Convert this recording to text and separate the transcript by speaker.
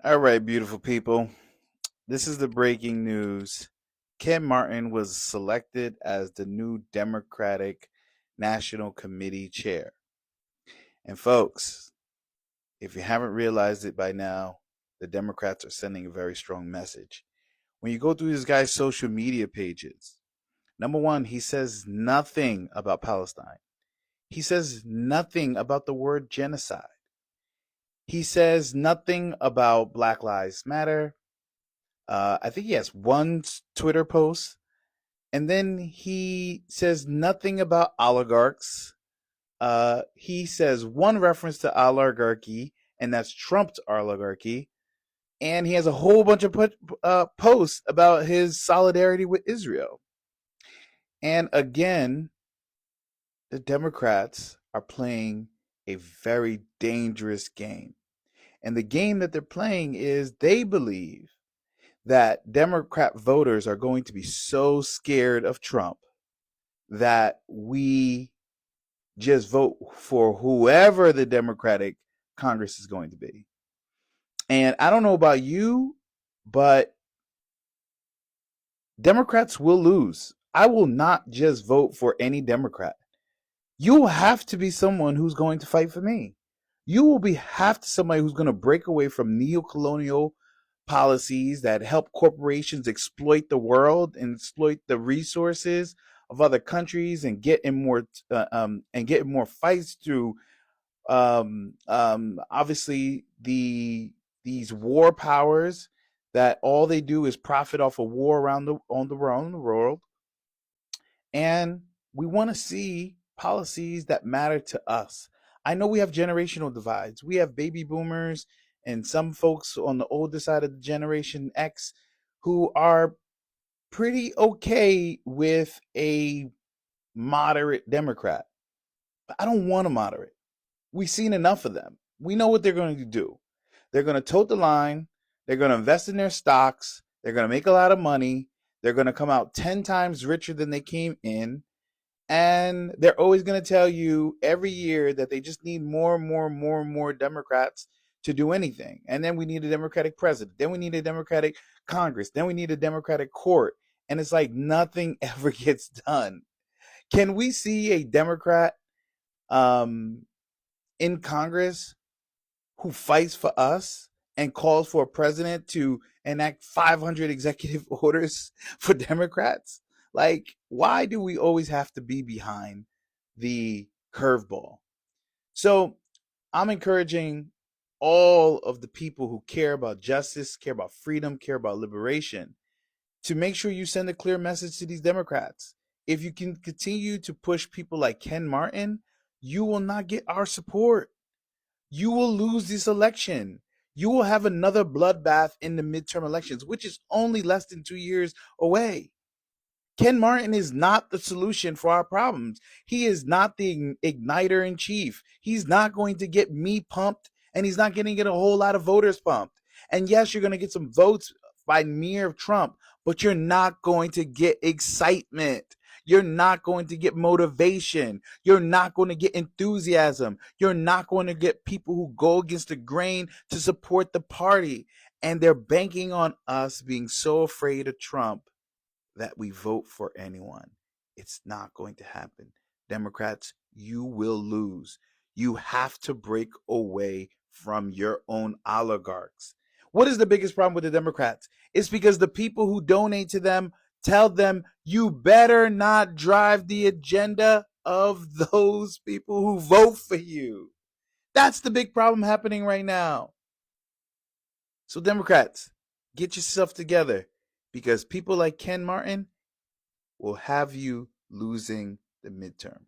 Speaker 1: All right, beautiful people. This is the breaking news. Ken Martin was selected as the new Democratic National Committee chair. And folks, if you haven't realized it by now, the Democrats are sending a very strong message. When you go through this guy's social media pages, number one, he says nothing about Palestine. He says nothing about the word genocide. He says nothing about Black Lives Matter. I think he has one Twitter post, and then he says nothing about oligarchs. He says one reference to oligarchy, and that's Trump's oligarchy. And he has a whole bunch of posts about his solidarity with Israel. And again, the Democrats are playing a very dangerous game. And the game that they're playing is they believe that Democrat voters are going to be so scared of Trump that we just vote for whoever the Democratic Congress is going to be. And I don't know about you, but Democrats will lose. I will not just vote for any Democrat. You will have to be someone who's going to fight for me. You will have to somebody who's going to break away from neo-colonial policies that help corporations exploit the world and exploit the resources of other countries and get in more fights through obviously these war powers that all they do is profit off of war around the world. And we want to see policies that matter to us. I know we have generational divides. We have baby boomers and some folks on the older side of the Generation X who are pretty okay with a moderate Democrat. But I don't want a moderate. We've seen enough of them. We know what they're going to do. They're going to tote the line. They're going to invest in their stocks. They're going to make a lot of money. They're going to come out 10 times richer than they came in. And they're always going to tell you every year that they just need more and more and more and more Democrats to do anything. And then we need a Democratic president. Then we need a Democratic Congress. Then we need a Democratic court. And it's like nothing ever gets done. Can we see a Democrat um, in Congress who fights for us and calls for a president to enact 500 executive orders for Democrats? Like, why do we always have to be behind the curveball? So I'm encouraging all of the people who care about justice, care about freedom, care about liberation to make sure you send a clear message to these Democrats. If you can continue to push people like Ken Martin, you will not get our support. You will lose this election. You will have another bloodbath in the midterm elections, which is only less than 2 years away. Ken Martin is not the solution for our problems. He is not the igniter in chief. He's not going to get me pumped, and he's not going to get a whole lot of voters pumped. And yes, you're going to get some votes by mere Trump, but you're not going to get excitement. You're not going to get motivation. You're not going to get enthusiasm. You're not going to get people who go against the grain to support the party. And they're banking on us being so afraid of Trump that we vote for anyone. It's not going to happen. Democrats, you will lose. You have to break away from your own oligarchs. What is the biggest problem with the Democrats? It's because the people who donate to them tell them you better not drive the agenda of those people who vote for you. That's the big problem happening right now. So, Democrats, get yourself together because people like Ken Martin will have you losing the midterm.